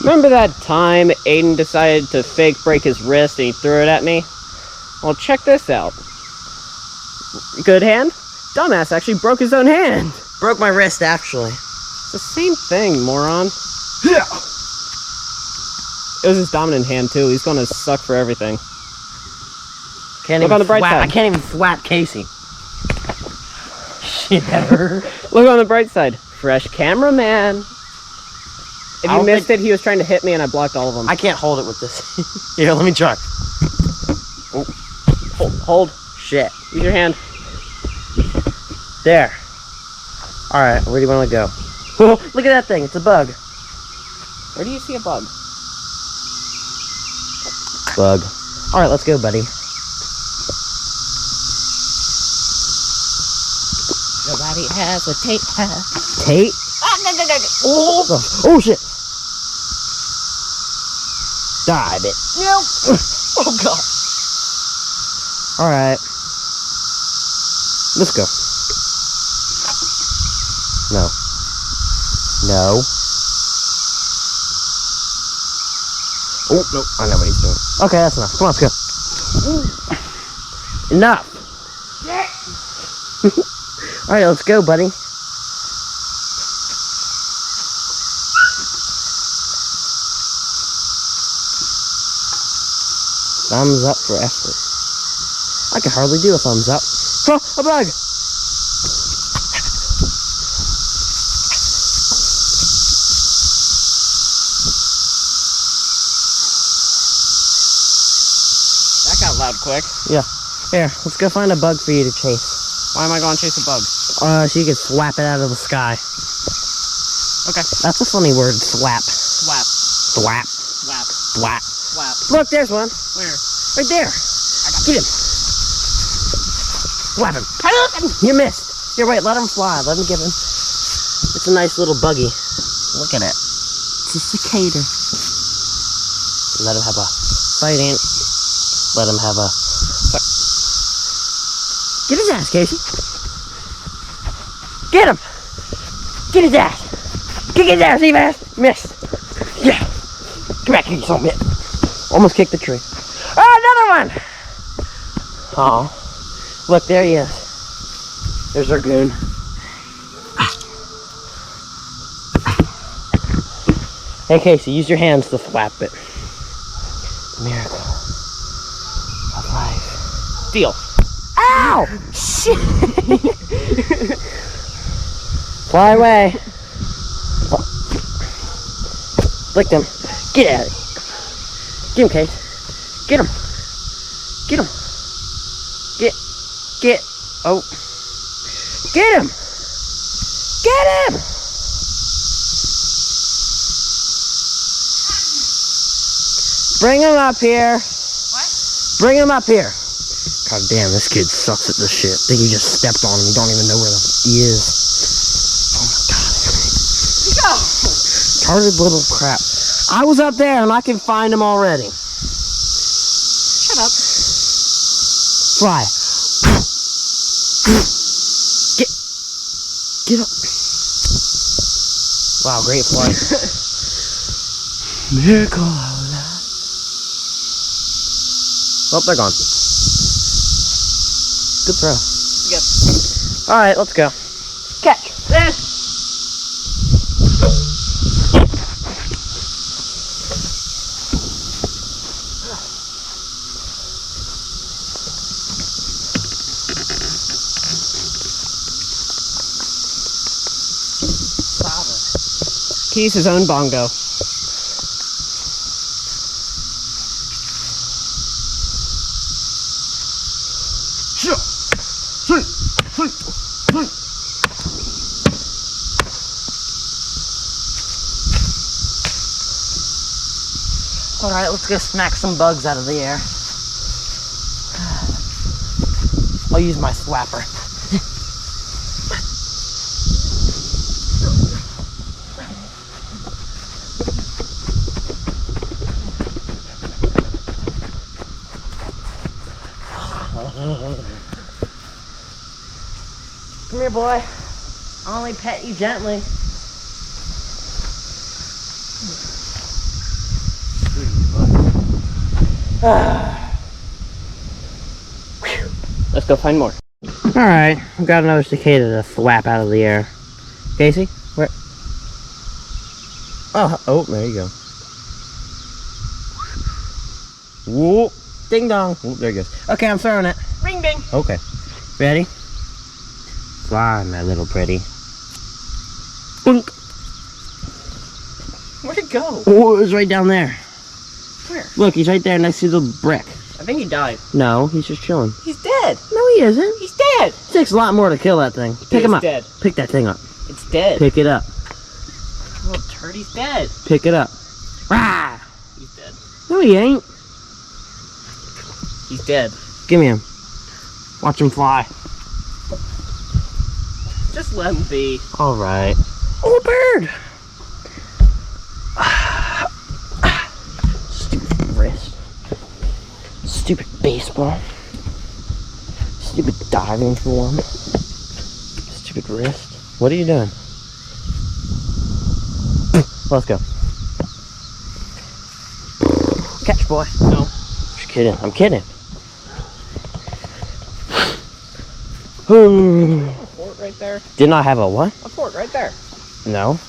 Remember that time Aiden decided to fake break his wrist and he threw it at me? Well, check this out. Good hand? Dumbass actually broke his own hand. Broke my wrist, actually. It's the same thing, moron. Yeah. It was his dominant hand, too. He's gonna suck for everything. Look on the bright side. I can't even slap Casey. Shit, that hurt. Look on the bright side. Fresh cameraman. If you missed it, he was trying to hit me and I blocked all of them. I can't hold it with this. Here, let me try. Oh. Hold. Shit. Use your hand. There. Alright, where do you want to go? Look at that thing. It's a bug. Where do you see a bug? Bug. Alright, let's go, buddy. Nobody has what Tate has. Tate? Oh, shit. Die, bitch. Nope. Oh, God. Alright. Let's go. No. No. Oh, no. I know what he's doing. Okay, that's enough. Come on, let's go. Enough. Alright, let's go, buddy. Thumbs up for effort. I can hardly do a thumbs up. Oh, a bug! That got loud quick. Yeah. Here, let's go find a bug for you to chase. Why am I going to chase a bug? So you can swap it out of the sky. Okay. That's a funny word, swap. Swap. Swap. Swap. Swap. Swap. Look, there's one. Where? Right there. Get him. Swap him. You missed. Here, wait, let him fly. Let him give him. It's a nice little buggy. Look at it. It's a cicada. Let him have a fighting. Let him have a... Get his ass, Casey. Get him. Get his ass. Get his ass, you ass. Missed. Yeah. Come back here, you son of a bitch. Almost kicked the tree. Oh, another one. Oh. Look, there he is. There's our goon. Hey, Casey, use your hands to flap it. Miracle of life. Deal. Ow! Shit! Fly away. Licked him. Get at it. Get him, Kate. Get him. Get him. Get. Oh. Get him. Get him. Bring him up here. What? Bring him up here. God damn, this kid sucks at this shit. I think he just stepped on him. You don't even know where he is. Oh my God. Go! Retarded little crap. I was up there and I can find him already. Shut up. Fly. Get up. Wow, great flight. Miracle of life. Oh, they're gone. Good throw. Yes. Alright, let's go. Catch. Keys his own bongo. Alright, let's go smack some bugs out of the air. I'll use my swapper. Come here, boy. I'll only pet you gently. Let's go find more. Alright, I've got another cicada to thwap out of the air. Casey, where? Oh, there you go. Whoop, ding dong. Whoop, there it goes. Okay, I'm throwing it. Ring ding. Okay. Ready? Fly, my little pretty. Boink. Where'd it go? Oh, it was right down there. Where? Look, he's right there next to the brick. I think he died. No, he's just chilling. He's dead. No, he isn't. He's dead. It takes a lot more to kill that thing. Pick him up. Dead. Pick that thing up. It's dead. Pick it up. Little turd, he's dead. Pick it up. Rah! He's dead. No, he ain't. He's dead. Give me him. Watch him fly. Just let him be. All right. Oh, a bird. Stupid wrist. Stupid baseball. Stupid diving form. Stupid wrist. What are you doing? Let's go. Catch, boy. No. Just kidding. I'm kidding. A fort right there. Didn't I have a what? A fort right there. No.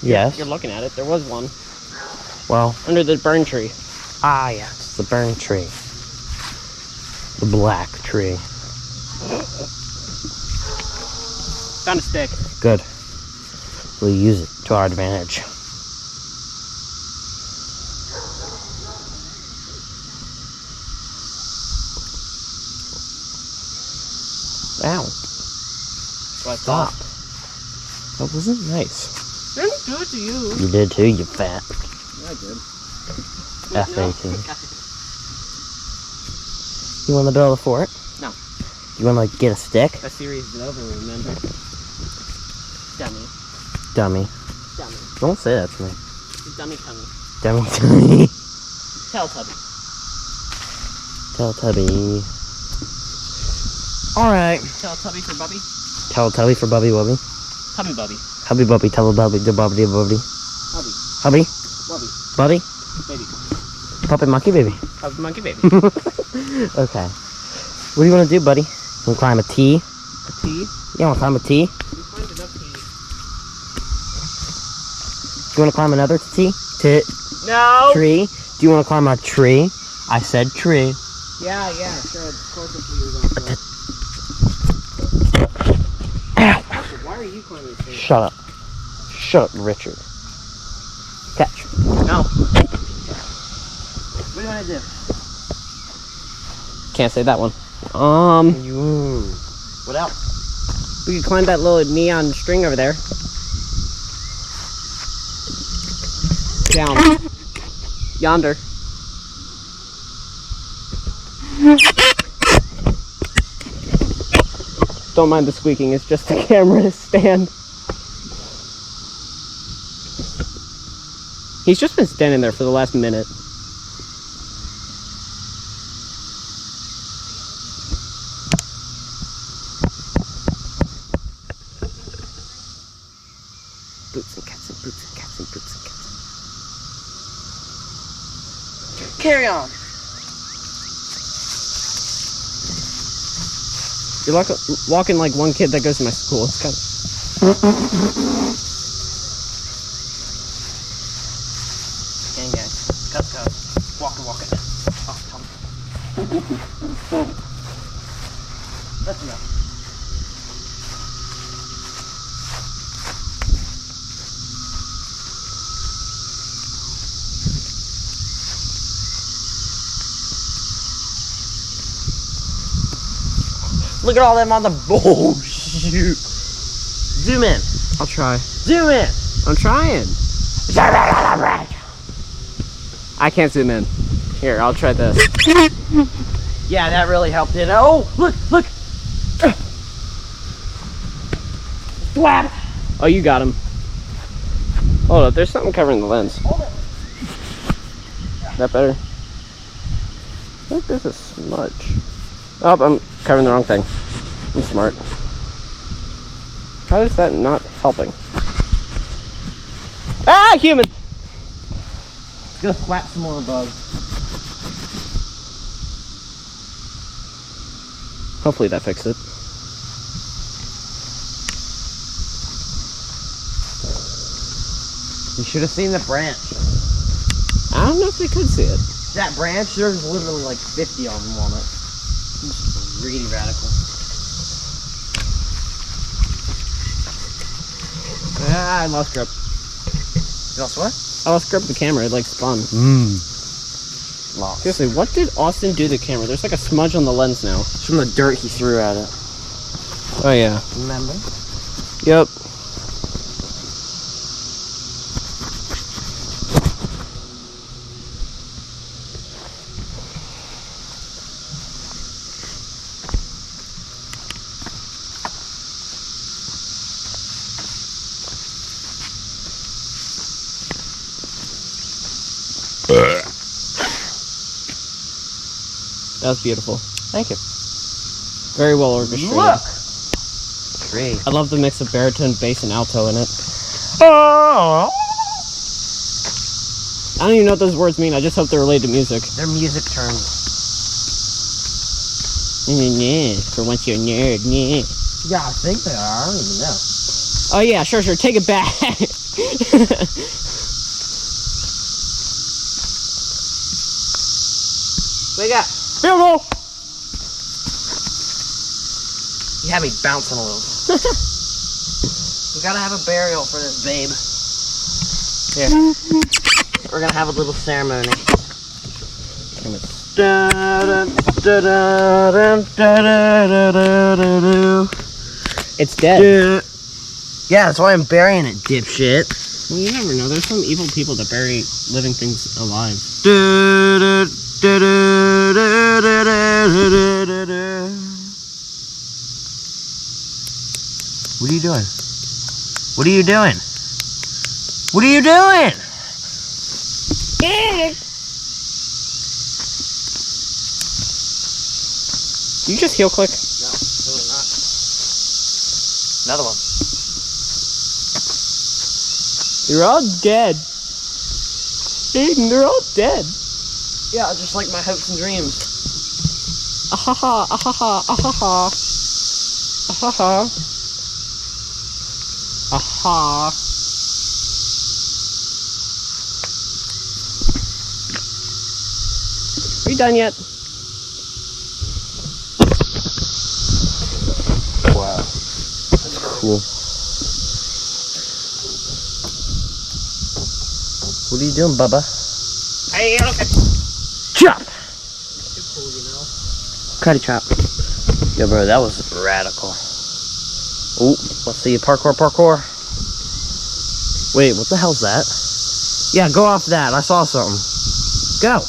Yes. You're looking at it. There was one. Well. Under the burn tree. Ah, yes. The burn tree. The black tree. Found a stick. Good. We'll use it to our advantage. Ow. Stop. That wasn't nice. I didn't do it to you. You did too, you fat. I did. F-A-T. You want to build a fort? No. You want to like get a stick? That series is over, remember? Dummy. Dummy. Dummy. Don't say that to me. Dummy tummy. Dummy tummy. Teletubby. Teletubby. Alright. Teletubby for Bubby. Teletubby for Bubby Wubby. Hubby Bubby. Hubby Bubby, Teletubby, the Bubby Bubby. Hubby. Hubby? Bubby. Buddy? Baby. Puppet monkey baby. Hubby monkey baby. Okay. What do you want to do, buddy? You want to climb a T? A T? You want to climb a T? We find enough T's. Do you want to climb another T? No! Tree? Do you want to climb a tree? I said tree. Yeah, sure. Of course that's what you were going for. Ow! Why are you climbing this thing? Shut up. Shut up, Richard. Catch. No. What do you want to do? Can't say that one. What else? We could climb that little neon string over there. Down. Yonder. Don't mind the squeaking, it's just the camera stand. He's just been standing there for the last minute. Boots and cats and boots and cats and boots and cats. Carry on. You're walking like one kid that goes to my school. It's kind of... Gang, gang. Cuts, cuts. Walking. Oh, Tom. That's enough. Look at all them on the... Oh, shoot. Zoom in. I'll try. Zoom in. I'm trying. I can't zoom in. Here, I'll try this. Yeah, that really helped it. Oh, look. Slap. Oh, you got him. Hold up, there's something covering the lens. Hold it. That better? I think there's a smudge. Oh, I'm covering the wrong thing. I'm smart. How is that not helping? Ah, human! Let's go slap some more bugs. Hopefully that fixed it. You should have seen the branch. I don't know if they could see it. That branch, there's literally like 50 of them on it. It's really radical. Ah, I lost grip. You lost what? I lost grip of the camera. It like spun. Lost. Seriously, what did Austin do to the camera? There's like a smudge on the lens now. It's from the dirt he threw at it. Oh yeah. Remember? Yep. That was beautiful. Thank you. Very well orchestrated. Look! Great. I love the mix of baritone, bass, and alto in it. Oh! I don't even know what those words mean. I just hope they're related to music. They're music terms. For once you're a nerd. Yeah, I think they are. I don't even know. Oh yeah, sure. Take it back. Wake up! Beautiful. You had me bouncing a little. We gotta have a burial for this babe. Here. We're gonna have a little ceremony. It's dead. Yeah, that's why I'm burying it, dipshit. Well, you never know. There's some evil people that bury living things alive. What are you doing? What are you doing? What are you doing? You just heel click. No, really not. Another one. You're all dead. Aiden, they're all dead. Yeah, just like my hopes and dreams. Ahaha, ahaha, ahaha. Ahaha. Aha. Are you done yet? Wow. That's cool. What are you doing, Bubba? Hey, look at Chop! too cool, you know. Cutty chop. Yo, bro, that was radical. Oh, let's see. Parkour. Wait, what the hell's that? Yeah, go off that. I saw something. Go.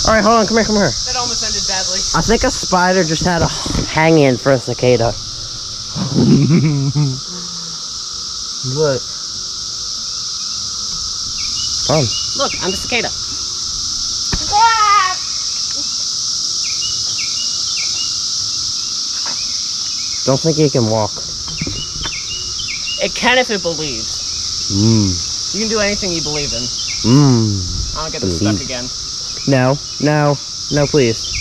Alright, hold on. Come here. That almost ended badly. I think a spider just had a hang-in for a cicada. Look. Fun. Look, I'm the cicada. Don't think he can walk. It can if it believes. You can do anything you believe in. I don't get this stuck again. No, please.